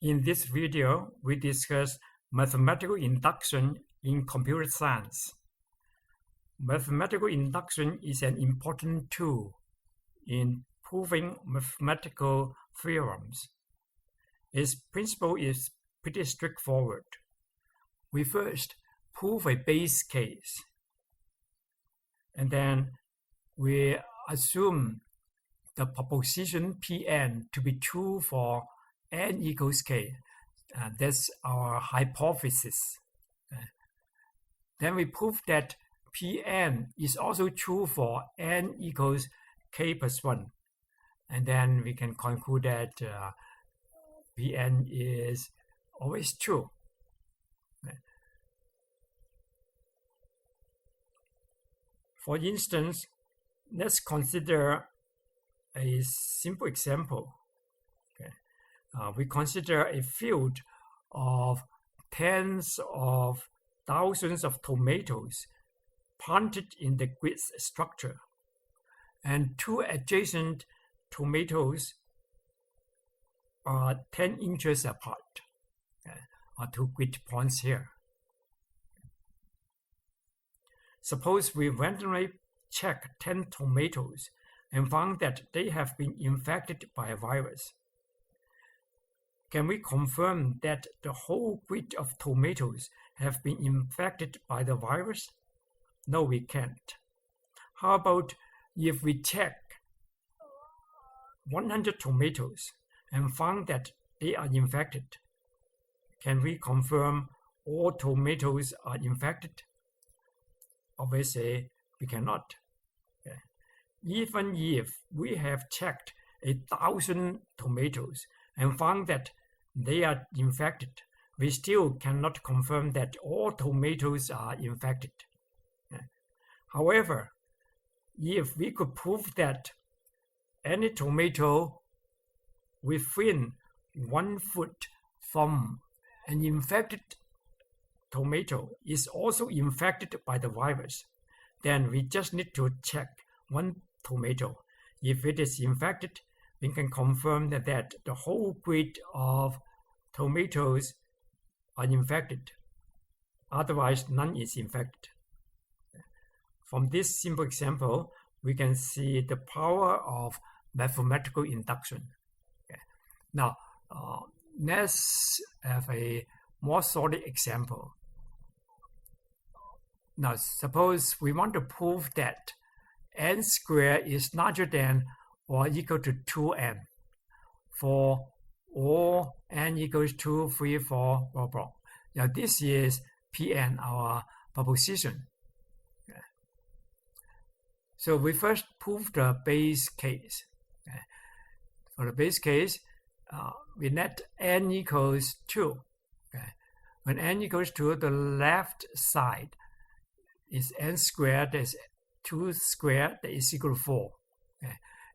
In this video, we discuss mathematical induction in computer science. Mathematical induction is an important tool in proving mathematical theorems. Its principle is pretty straightforward. We first prove a base case, and then we assume the proposition Pn to be true for n equals k. That's our hypothesis. Then we prove that Pn is also true for n equals k plus 1. And then we can conclude that Pn is always true. For instance, let's consider a simple example. We consider a field of tens of thousands of tomatoes planted in the grid structure, and two adjacent tomatoes are 10 inches apart, or two grid points here. Suppose we randomly check 10 tomatoes and found that they have been infected by a virus. Can we confirm that the whole grid of tomatoes have been infected by the virus? No, we can't. How about if we check 100 tomatoes and found that they are infected? Can we confirm all tomatoes are infected? Obviously, we cannot. Even if we have checked 1,000 tomatoes and found that they are infected, we still cannot confirm that all tomatoes are infected. However, if we could prove that any tomato within 1 foot from an infected tomato is also infected by the virus, then we just need to check one tomato. If it is infected, we can confirm that the whole grid of tomatoes are infected. Otherwise, none is infected. From this simple example, we can see the power of mathematical induction. Now, let's have a more solid example. Now, suppose we want to prove that n squared is larger than or equal to 2n for all n equals 2, 3, 4, blah, blah. Now, this is Pn, our proposition. So we first prove the base case. For the base case, we let n equals 2. When n equals 2, the left side is n squared, that's 2 squared, that is equal to 4.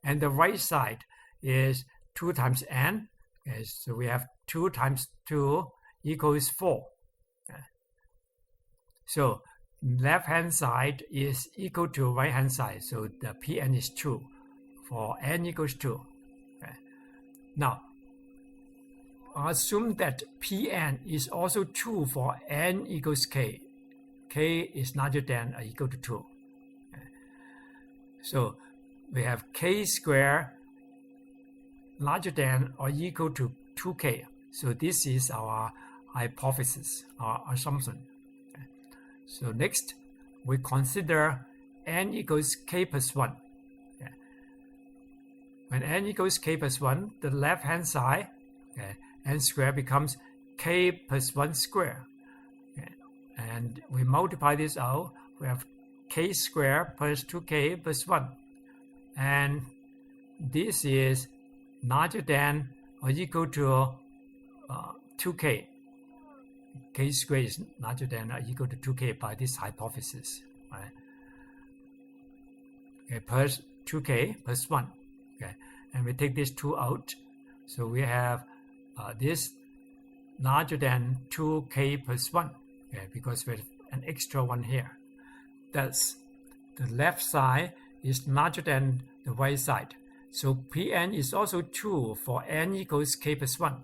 And the right side is 2 times n. So we have 2 times 2 equals 4. So left-hand side is equal to right-hand side. So the Pn is true for n equals 2. Now, assume that Pn is also true for n equals k. K is larger than or equal to 2. So we have k squared larger than or equal to 2k. So this is our hypothesis, our assumption. So next, we consider n equals k plus 1. When n equals k plus 1, the left-hand side, n squared becomes k plus 1 squared. And we multiply this out, we have k squared plus 2k plus 1. And this is larger than or equal to 2k. K squared is larger than or equal to 2k by this hypothesis. Right? Plus 2k plus 1. And we take this 2 out. So we have this larger than 2k plus 1. Because we have an extra 1 here. Thus, the left side is larger than the right side. So Pn is also true for n equals k plus 1.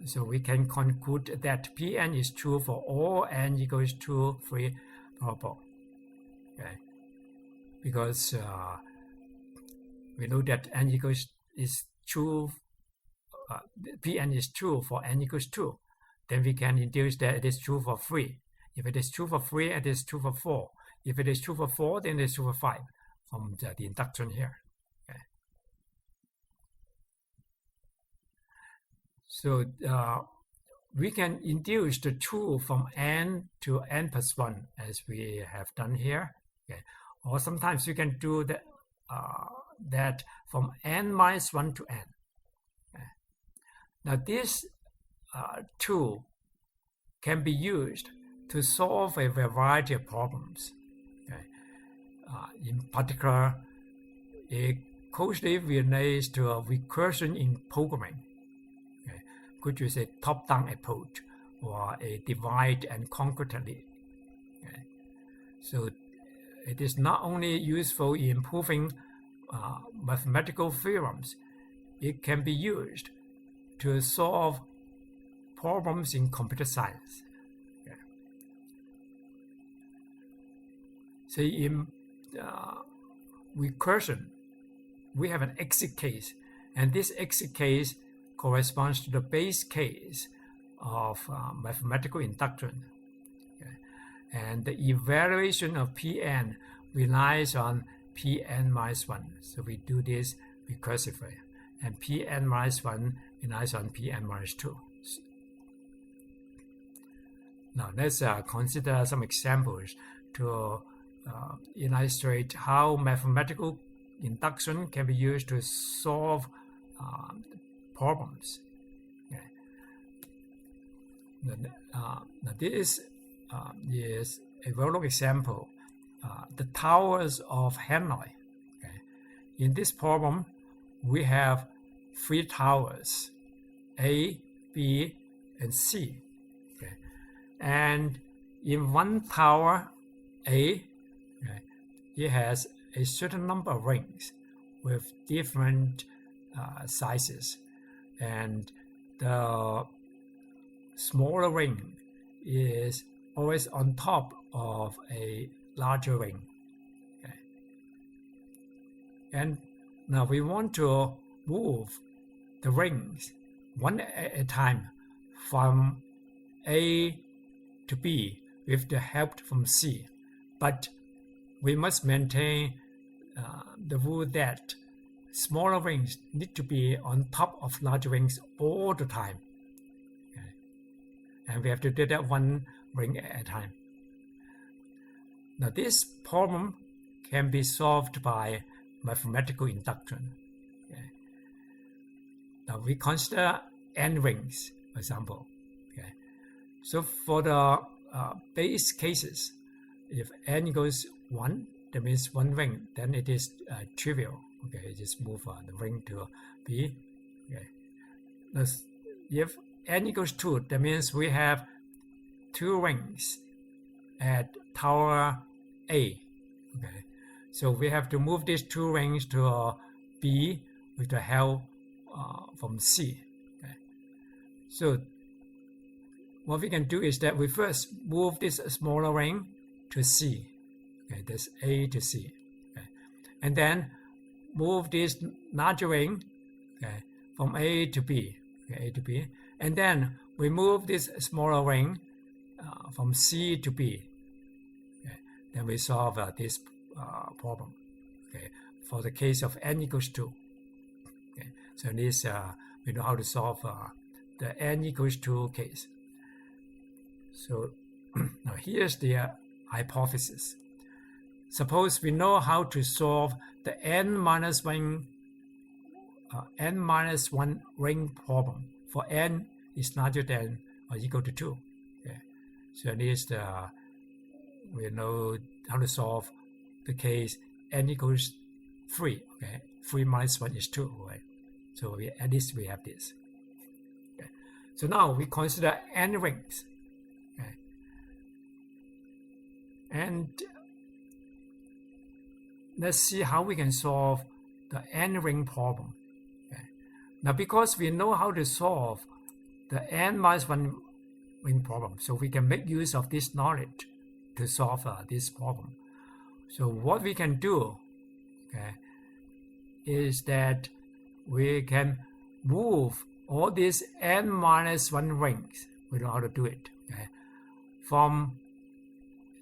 So we can conclude that Pn is true for all n equals to 3 probable. Okay, because we know that n equals is true. Pn is true for n equals 2. Then we can induce that it is true for 3. If it is true for 3, it is true for 4. If it is true for 4, then it is true for 5 from the induction here. Okay. So we can induce the true from n to n plus 1 as we have done here. Okay. Or sometimes we can do that from n minus 1 to n. Okay. Now this tool can be used to solve a variety of problems. Okay. In particular, it closely relates to a recursion in programming, okay, which is a top-down approach or a divide and conquer technique. Okay. So it is not only useful in proving mathematical theorems, it can be used to solve problems in computer science. Okay. So in recursion, we have an exit case, and this exit case corresponds to the base case of mathematical induction. Okay. And the evaluation of Pn relies on Pn minus 1. So we do this recursively, and Pn minus 1 relies on Pn minus 2. Now let's consider some examples to illustrate how mathematical induction can be used to solve problems. Okay. Now this is a well-known example, the Towers of Hanoi. Okay. In this problem, we have 3 towers, A, B, and C. Okay. And in one tower, A, okay, it has a certain number of rings with different sizes, and the smaller ring is always on top of a larger ring. Okay. And now we want to move the rings one at a time from A to B with the help from C, but we must maintain the rule that smaller rings need to be on top of larger rings all the time. Okay. And we have to do that one ring at a time. Now this problem can be solved by mathematical induction. Okay. Now we consider n rings, for example. Okay. So for the base cases, if n equals 1, that means one ring, then it is trivial. Okay, just move the ring to B. Okay. Now, if n equals 2, that means we have 2 rings at tower A. Okay, so we have to move these 2 rings to B with the help from C. Okay. So what we can do is that we first move this smaller ring to C. Okay, that's A to C. Okay. And then move this larger ring, okay, from A to B. Okay, A to B. And then we move this smaller ring from C to B. Okay. Then we solve this problem. Okay, for the case of n equals 2. Okay. So this we know how to solve the n equals 2 case. So now here's the hypothesis. Suppose we know how to solve the n minus 1 ring problem for n is larger than or equal to 2. Okay. So at least we know how to solve the case n equals 3. Okay, 3 minus 1 is 2. Right. So at least we have this. Okay. So now we consider n rings. Okay. And let's see how we can solve the n ring problem. Okay. Now, because we know how to solve the n minus 1 ring problem. So we can make use of this knowledge to solve this problem. So what we can do, okay, is that we can move all these n minus 1 rings, we know how to do it, okay, from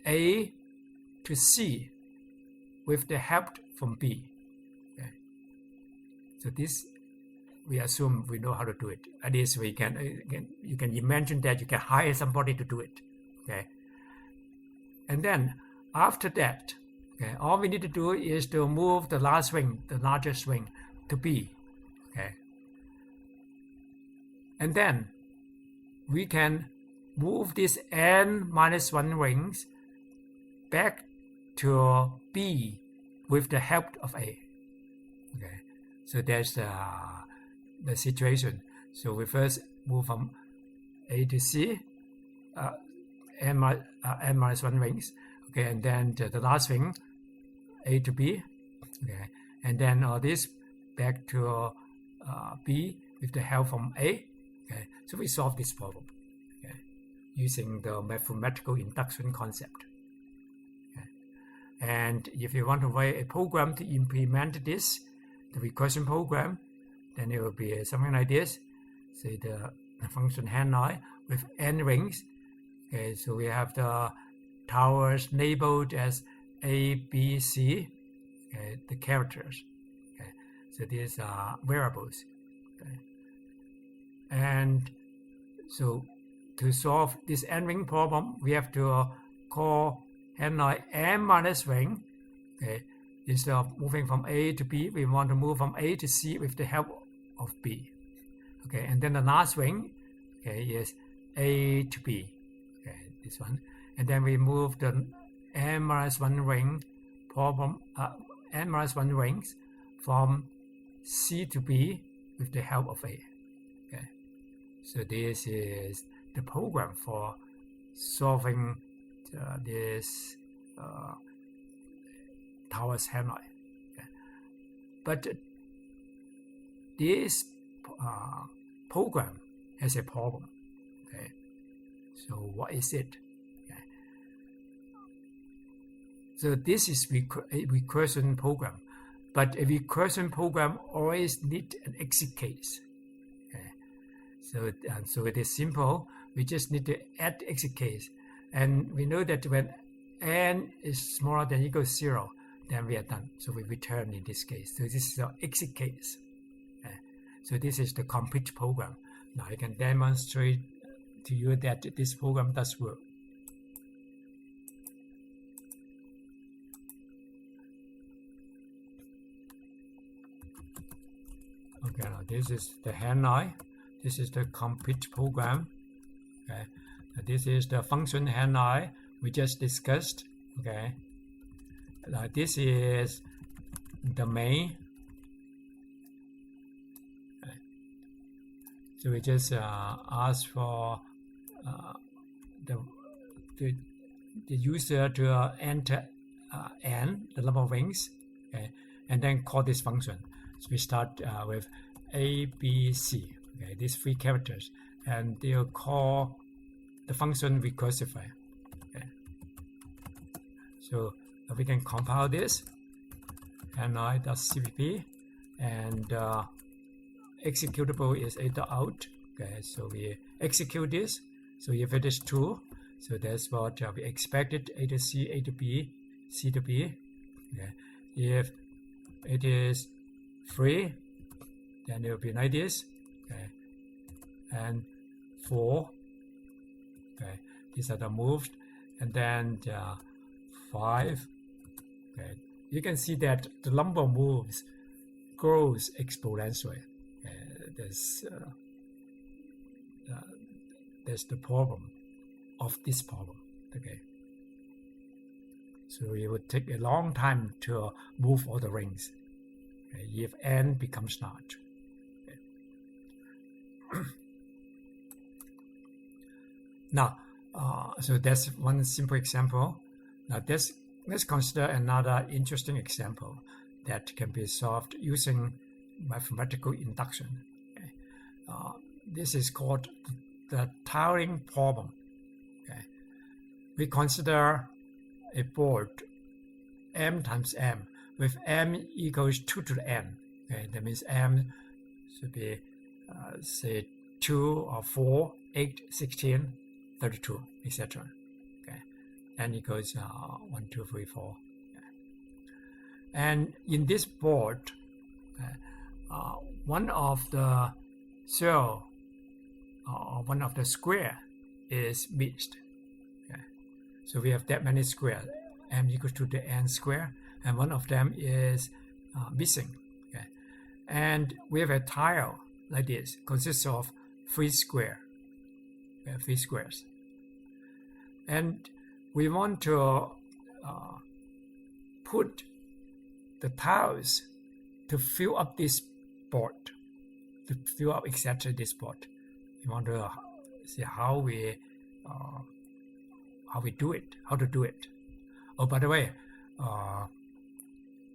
A to C with the help from B. Okay. So this, we assume we know how to do it. At least we can, you can imagine that you can hire somebody to do it. Okay. And then after that, okay, all we need to do is to move the last ring, the largest ring, to B. Okay. And then we can move these n minus 1 rings back to B with the help of A. Okay. So that's the situation. So we first move from A to C, n minus 1 rings. Okay, and then the last ring, A to B. Okay, and then all this back to B with the help from A. Okay, so we solve this problem, okay, using the mathematical induction concept. Okay. And if you want to write a program to implement this, the recursion program, then it will be something like this. Say the function Hanoi with n rings. Okay, so we have the towers labeled as A, B, C, okay, the characters. Okay, so these are variables. Okay. And so to solve this n ring problem, we have to call Hanoi n minus ring. Okay, instead of moving from A to B, we want to move from A to C with the help of B. Okay, and then the last ring, okay, is A to B. Okay, this one. And then we move the n minus 1 ring problem, n minus 1 rings from C to B with the help of A. Okay, so this is the program for solving this Towers Hanoi. Okay. But this program has a problem. Okay, so what is it? Okay. So this is a recursion program, but a recursion program always needs an exit case. Okay. So it is simple. We just need to add the exit case, and we know that when n is smaller than or equal to 0, then we are done. So we return in this case. So this is our exit case. Okay. So this is the complete program. Now I can demonstrate to you that this program does work. Okay, now this is the Hanoi. This is the complete program. Okay, now this is the function Hanoi we just discussed. Okay, now this is the main. Okay. So we just ask for the user to enter n, the number of rings, okay, and then call this function. So we start with A, B, C, okay, these 3 characters, and they'll call the function recursively. Okay. So we can compile this, hanoi.cpp, and executable is a.out. Okay, so we execute this. So if it is true, so that's what we expected, A to C, A to B, C to B. Okay. If it is 3, then it will be like this. Okay. And 4. Okay. These are the moved. And then 5. Okay. You can see that the number of moves grows exponentially. That's the problem of this problem. Okay. So it would take a long time to move all the rings. Okay, if n becomes large. Okay. Now, so that's one simple example. Now, let's consider another interesting example that can be solved using mathematical induction. Okay. this is called the tiling problem. Okay. We consider a board m times m with m equals 2 to the n. Okay, that means m should be say 2 or 4, 8, 16, 32, etc. Okay, n equals 1, 2, 3, 4. Okay. And in this board, one of the cell or one of the square is missed. Okay. So we have that many squares, m equals to the n square, and one of them is missing. Okay. And we have a tile like this, consists of 3 squares. Okay, 3 squares. And we want to put the tiles to fill up this board, to fill up exactly this board. We want to see how we do it, how to do it. Oh, by the way,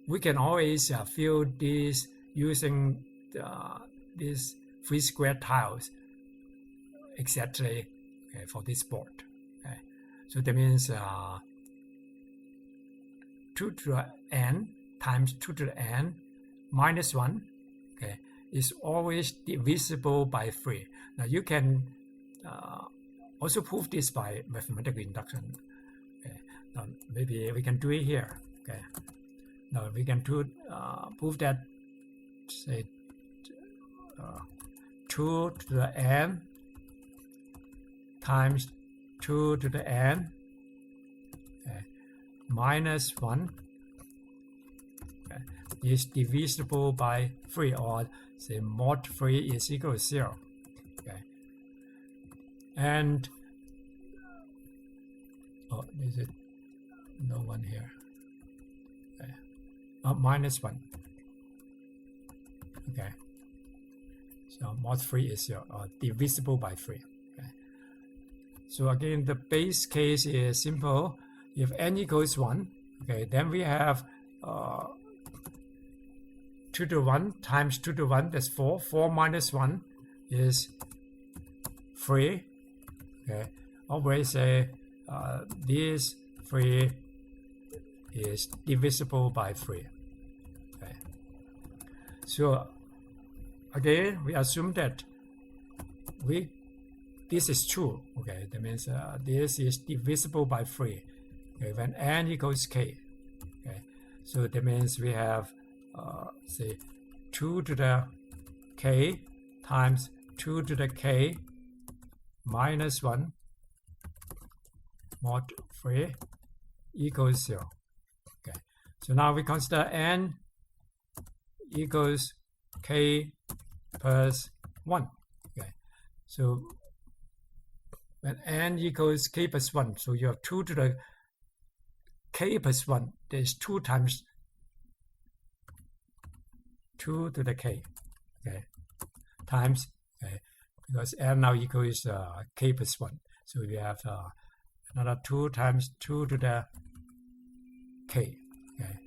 we can always fill this using these 3 square tiles exactly for this board. Okay. So that means 2 to the n times 2 to the n minus 1, okay, is always divisible by 3. Now you can also prove this by mathematical induction. Okay. Now maybe we can do it here. Okay. Now we can prove that, say, 2 to the n times 2 to the n, okay, minus 1, okay, is divisible by 3, or say mod 3 is equal to 0. Okay. And is it no one here? Okay. Minus 1. Okay. So mod 3 is 0, divisible by 3. Okay. So again, the base case is simple. If n equals 1, okay, then we have 2 to 1 times 2 to 1, that's 4. 4 minus 1 is 3. Okay. Always say this 3 is divisible by 3. Okay. So again, we assume that this is true. Okay, that means this is divisible by 3. Okay, when n equals k. Okay, so that means we have say 2 to the k times 2 to the k minus 1 mod 3 equals 0. Okay, so now we consider n equals k plus 1. Okay, so when n equals k plus 1, so you have 2 to the k plus 1, there is 2 times 2 to the k, okay, times, okay, because n now equals k plus 1, so we have another 2 times 2 to the k, okay,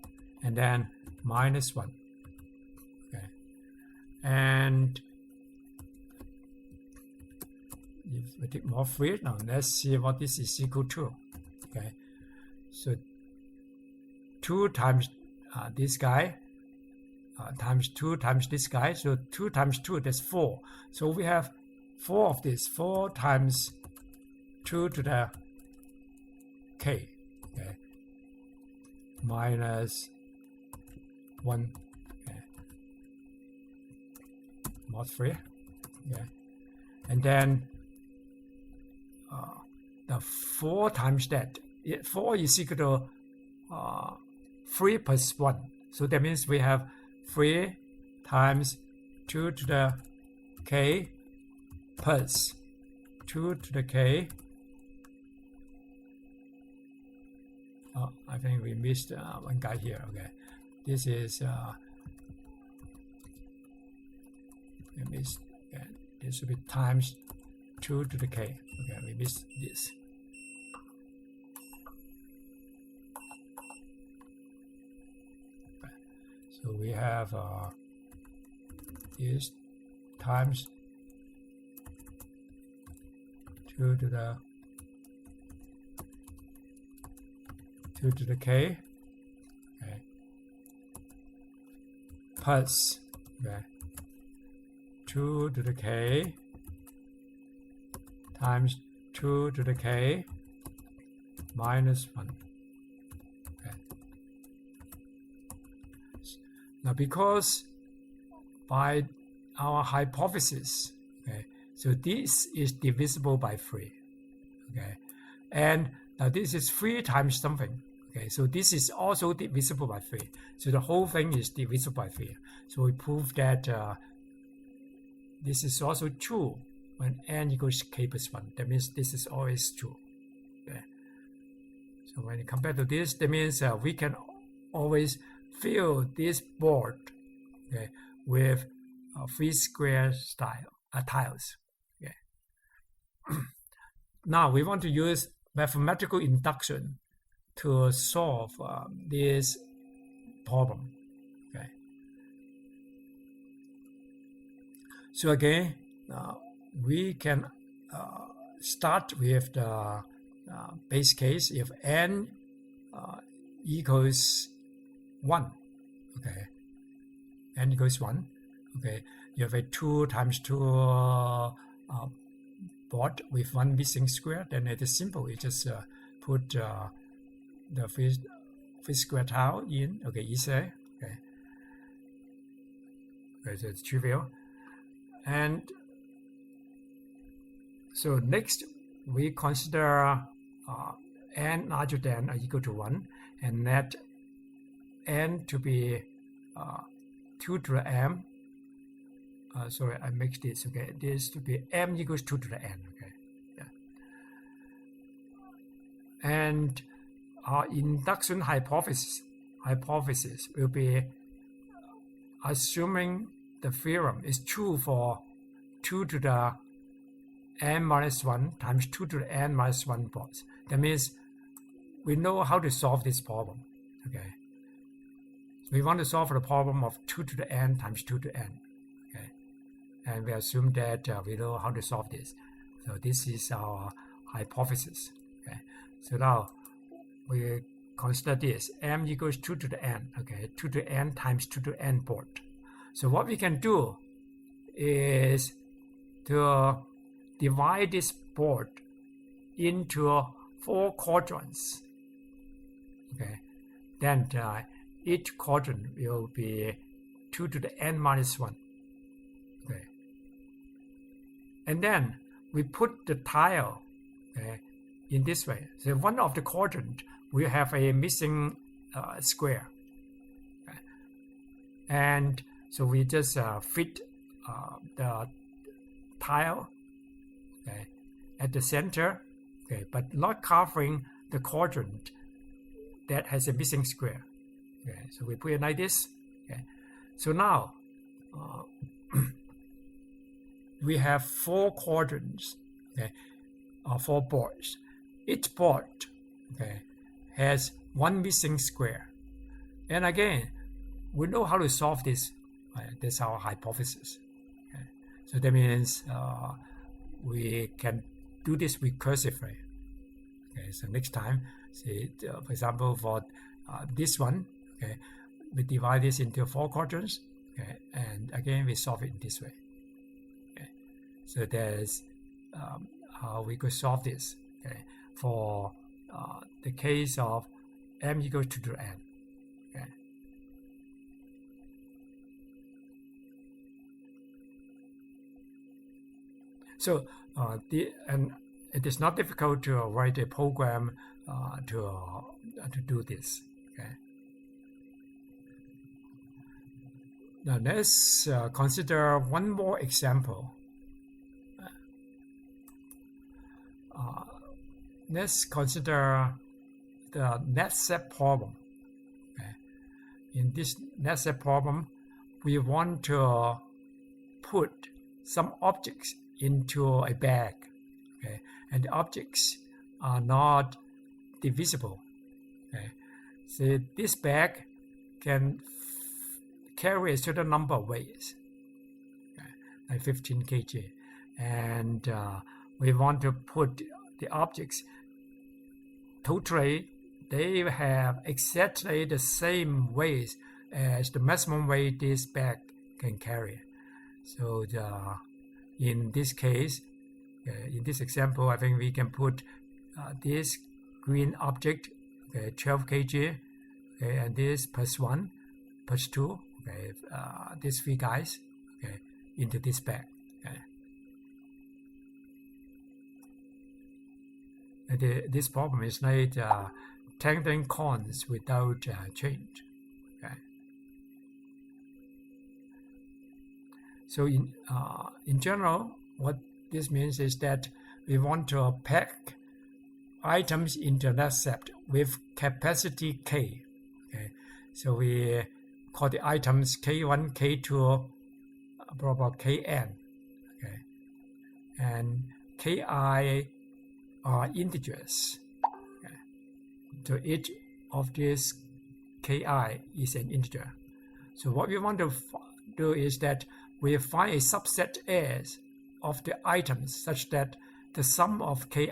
and then minus 1, okay, and if we take more 3, now let's see what this is equal to. Okay, so 2 times this guy times 2 times this guy, so 2 times 2, that's 4. So we have 4 of this, 4 times 2 to the k, okay, minus 1, okay, mod 3, okay, and then the 4 times that, 4 is equal to 3 plus 1. So that means we have 3 times 2 to the k plus 2 to the k. I think we missed one guy here. Okay, this is we missed. Okay, this should be times 2 to the k. Okay, we missed this. Okay. So we have this times 2 to the k, okay, plus, okay, 2 to the k times 2 to the k minus 1. Okay. Now, because by our hypothesis, okay, so this is divisible by 3, okay, and now this is 3 times something, okay, so this is also divisible by 3, so the whole thing is divisible by 3. So we prove that this is also true when n equals k plus 1. That means this is always true. Okay. So when you compare to this, that means we can always fill this board, okay, with free square style tiles. Okay. Now we want to use mathematical induction to solve this problem. Okay. So again, we can start with the base case if n equals 1. Okay, n equals 1. Okay, you have a 2 times 2 board with 1 missing square. Then it is simple. You just put the free square tile in. Okay, easy. Okay, so it's trivial. And so next, we consider n larger than or equal to 1, and let n to be 2 to the m. Sorry, I mixed this. Okay, this to be m equals 2 to the n. Okay, yeah. And our induction hypothesis will be assuming the theorem is true for 2 to the n minus 1 times 2 to the n minus 1 boards. That means we know how to solve this problem. Okay, so we want to solve the problem of 2 to the n times 2 to n. Okay, and we assume that we know how to solve this. So this is our hypothesis. Okay, so now we consider this m equals 2 to the n. Okay, 2 to the n times 2 to the n board. So what we can do is to divide this board into 4 quadrants. Okay, then each quadrant will be 2 to the n minus 1. Okay, and then we put the tile, okay, in this way. So one of the quadrant will have a missing square. Okay, and so we just fit the tile, okay, at the center, okay, but not covering the quadrant that has a missing square. Okay, so we put it like this. Okay, so now we have 4 quadrants, okay, 4 boards. Each board, okay, has 1 missing square. And again, we know how to solve this. That's our hypothesis. Okay, so that means we can do this recursively. Okay, so next time, say, for example, for this one, okay, we divide this into 4 quadrants, okay, and again we solve it in this way. Okay, so there's how we could solve this. Okay, for the case of m equals 2 to the n. Okay. So and it is not difficult to write a program to do this. Okay. Now let's consider one more example. Let's consider the Knapsack problem. Okay. In this Knapsack problem, we want to put some objects into a bag, okay, and the objects are not divisible. Okay, so this bag can carry a certain number of weights, okay, like 15 kg, and we want to put the objects totally, they have exactly the same weight as the maximum weight this bag can carry. So in this case, in this example, I think we can put this green object, 12 kg, and this plus 1, plus 2, these 3 guys, into this bag. This problem is like tangling corns without change. So in general, what this means is that we want to pack items into knapsack with capacity K. So we call the items K1, K2, blah blah Kn. And Ki are integers. So each of these Ki is an integer. So what we want to do is that we find a subset S of the items such that the sum of Ki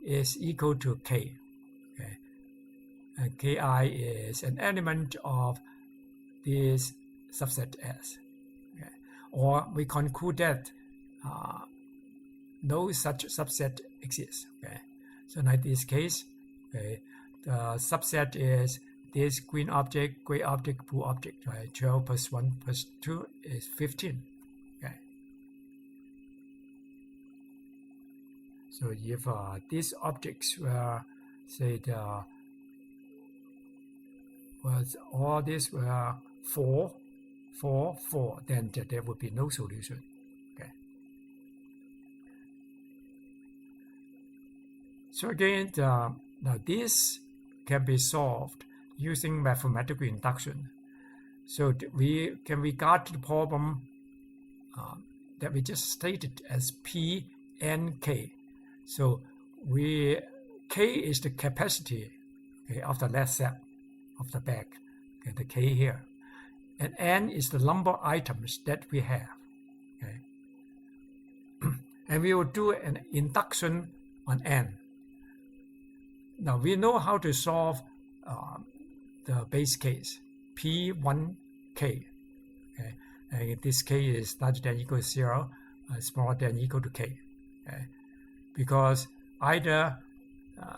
is equal to K. And Ki is an element of this subset S. Or we conclude that no such subset exists. So in this case, the subset is this green object, gray object, blue object. 12 plus 1 plus 2 is 15. So if these objects were, say, all these were 4, 4, 4, then there would be no solution. So again, now this can be solved using mathematical induction. So we can regard the problem that we just stated as P and K. So K is the capacity of the knapsack of the bag, the K here, and N is the number of items that we have. And we will do an induction on N. Now we know how to solve the base case P1K. And this K is larger than or equal to 0, smaller than or equal to K. Because either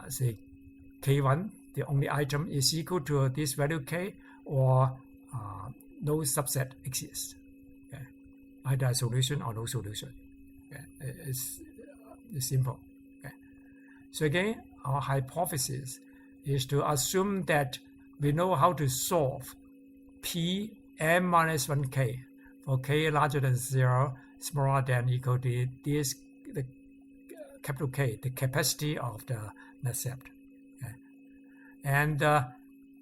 say K1, the only item, is equal to this value K, or no subset exists. Either a solution or no solution. It's simple. So again, our hypothesis is to assume that we know how to solve P n minus 1K for K larger than 0, smaller than or equal to this, the capital K, the capacity of the knapsack. And the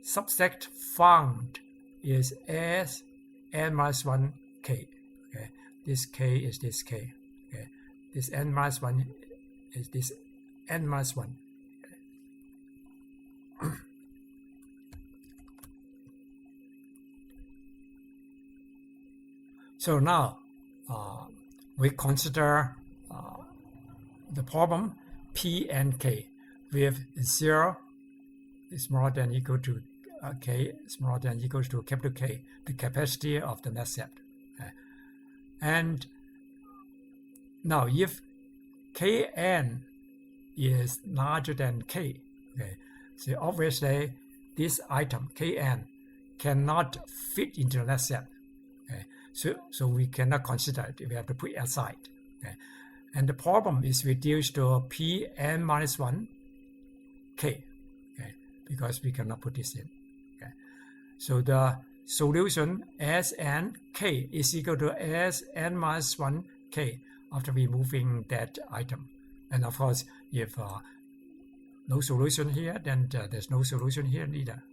subset found is S n minus 1K. This K is this K. This n minus 1 is this n minus 1. So now we consider the problem P and K with 0 is smaller than or equal to K, smaller than or equal to capital K, the capacity of the knapsack. And now if Kn is larger than K, so obviously this item Kn cannot fit into the knapsack. So we cannot consider it. We have to put it aside. And the problem is reduced to Pn minus 1 K, because we cannot put this in. So the solution Sn K is equal to Sn minus 1 K after removing that item. And of course, if no solution here, then there's no solution here either.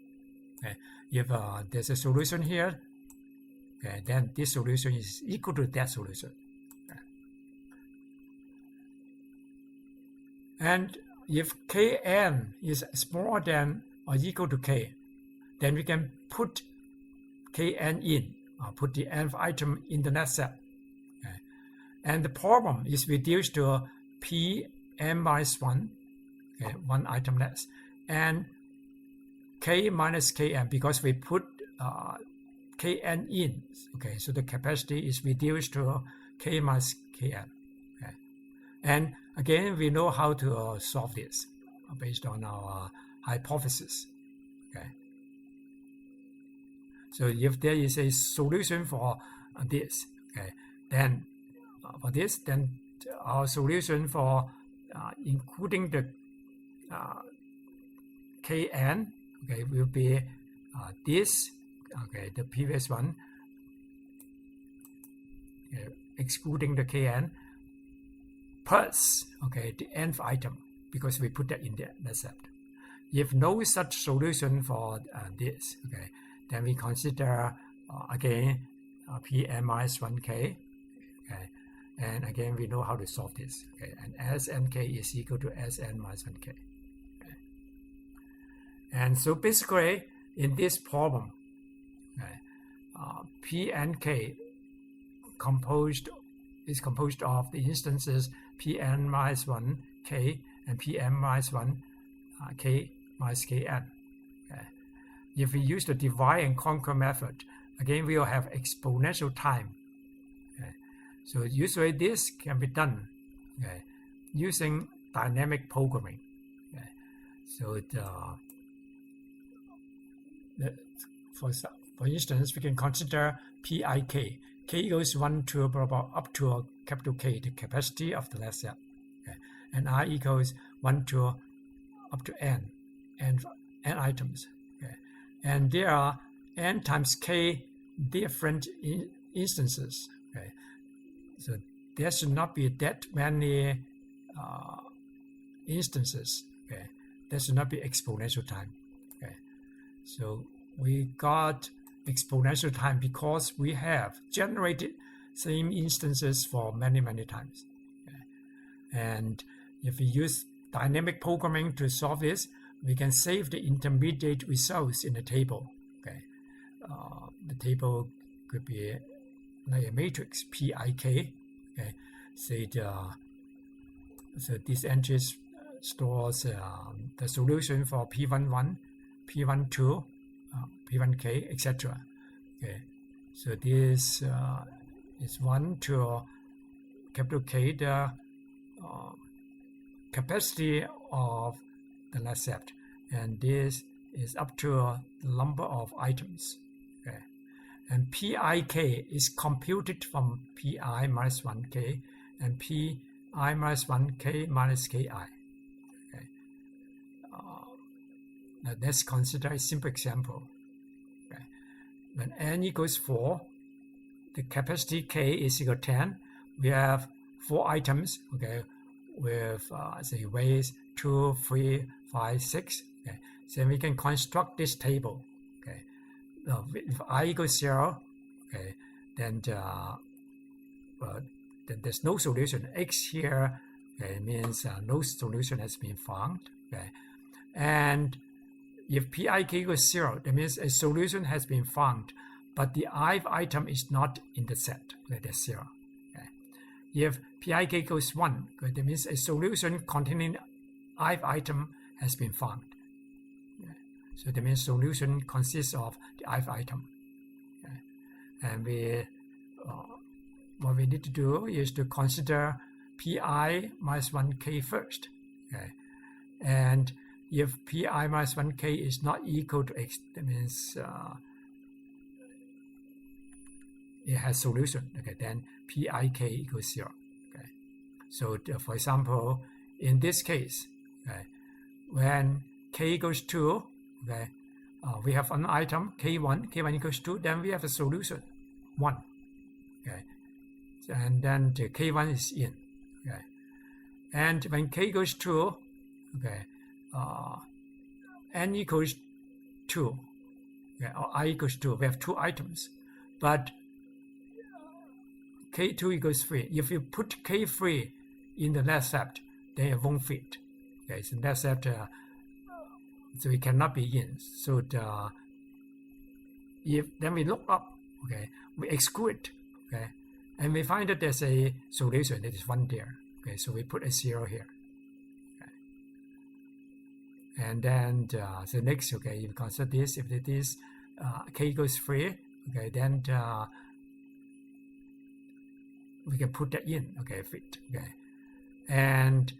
If there's a solution here, then this solution is equal to that solution. And if Kn is smaller than or equal to K, then we can put Kn in, put the nth item in the knapsack. And the problem is reduced to Pn minus 1, okay, one item less, and K minus Kn, because we put Kn in, okay, so the capacity is reduced to K minus Kn. Okay. And again, we know how to solve this based on our hypothesis. Okay. So if there is a solution for this, okay, then for this, then our solution for including the Kn, okay, will be this, okay, the previous one, okay, excluding the Kn, plus, okay, the nth item, because we put that in the recipe. If no such solution for this, okay, then we consider again Pn minus 1k, okay, and again we know how to solve this, okay, and Snk is equal to Sn minus 1k. Okay. And so basically in this problem, okay, Pnk is composed of the instances Pn minus 1k and Pn minus 1k minus Kn. Okay. If we use the divide and conquer method, again we will have exponential time. Okay. So usually this can be done, okay, using dynamic programming. Okay. So for instance, we can consider Pik. K equals 1 to up to a capital K, the capacity of the last cell. Okay. And I equals 1 to up to n items. Okay. And there are n times k different instances. Okay. So there should not be that many instances. Okay. There should not be exponential time. Okay. So we got exponential time because we have generated same instances for many times. Okay. And if we use dynamic programming to solve this, we can save the intermediate results in the table. Okay. The table could be like a matrix Pik. Okay. Say so this entry stores the solution for P11, P12, P1k, etc. Okay. So this is 1 to capital K, the capacity of the recipe, and this is up to the number of items. Okay. And Pik is computed from Pi minus 1k and Pi minus 1k minus ki. Okay. Now let's consider a simple example. Okay. When n equals 4, the capacity k is equal to 10. We have 4 items, okay, with say weights 2, 3, 5, 6. Okay. So we can construct this table. Okay. Now, if I equals 0, okay, then there's no solution. X here, okay, means no solution has been found. Okay. And if Pik equals 0, that means a solution has been found, but the ith item is not in the set. Okay, that's 0. Okay. If Pik equals 1, okay, that means a solution containing ith item has been found. Okay. So that means solution consists of the ith item. Okay. And what we need to do is to consider Pi minus 1k first. Okay. And if Pi minus 1k is not equal to x, that means it has solution. Okay, then Pik equals 0. Okay. So for example, in this case, okay, when k equals 2, okay, we have an item k1 equals 2, then we have a solution 1. Okay. And then the k1 is in. Okay. And when k equals 2, okay, n equals 2, okay, or I equals 2, we have 2 items, but k2 equals 3. If you put k3 in the recipe, then it won't fit. Okay, so recipe, so it cannot be in. So then we look up, okay, we exclude, okay, and we find that there's a solution that is 1 there. Okay, so we put a 0 here. Okay. And then the next, okay, you consider this, if it is k equals 3, okay, then we can put that in, okay, fit, okay. And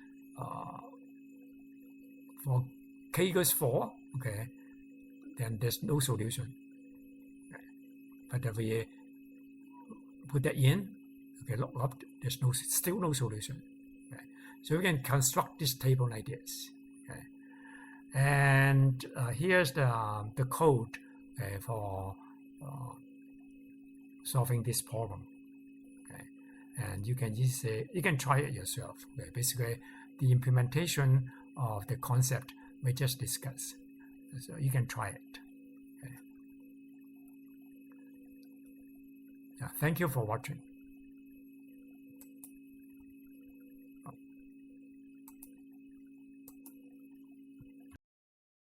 for k equals 4, okay, then there's no solution. Okay. But if we put that in, okay, log up, there's still no solution. Okay. So we can construct this table like this. Okay. And here's the code, okay, for solving this problem. Okay. And you can try it yourself. Okay. Basically, the implementation of the concept we just discussed. So you can try it. Okay. Yeah, thank you for watching.